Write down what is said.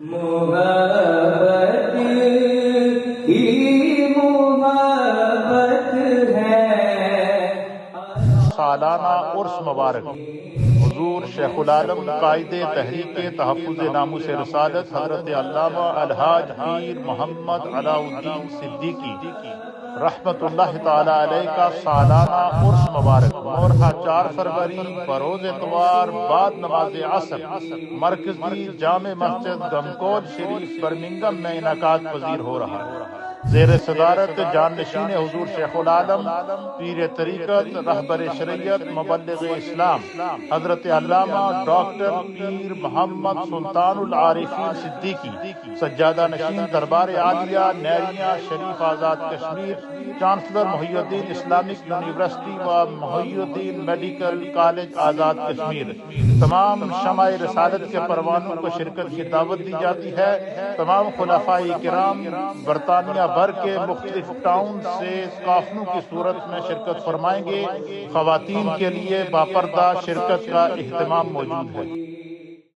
محبت ہی محبت ہے۔ سالانہ عرس مبارک حضور شیخ العالم قائد تحریک تحفظ ناموس رسالت حضرت علامہ الحاج پیر محمد علاء الدین صدیقی رحمت اللہ تعالی علیہ کا سالانہ عرس مبارک مورخہ 4 فروری بروز اتوار بعد نماز عصر مرکزی جامع مسجد گمکول شریف برمنگم میں انعقاد پذیر ہو رہا ہے، زیر صدارت جانشین حضور شیخ العالم پیر طریقت رہبر شریعت مبلغ اسلام حضرت علامہ ڈاکٹر پیر محمد سلطان العارفین صدیقی سجادہ نشین دربار عالیہ نیریاں شریف آزاد کشمیر، چانسلر محی الدین اسلامک یونیورسٹی و محی الدین میڈیکل کالج آزاد کشمیر۔ تمام شمع رسالت کے پروانوں کو شرکت کی دعوت دی جاتی ہے۔ تمام خلفائے کرام برطانیہ بھر کے مختلف ٹاؤن سے کافلوں کی صورت میں شرکت فرمائیں گے۔ خواتین کے لیے باپردہ شرکت کا اہتمام موجود ہے۔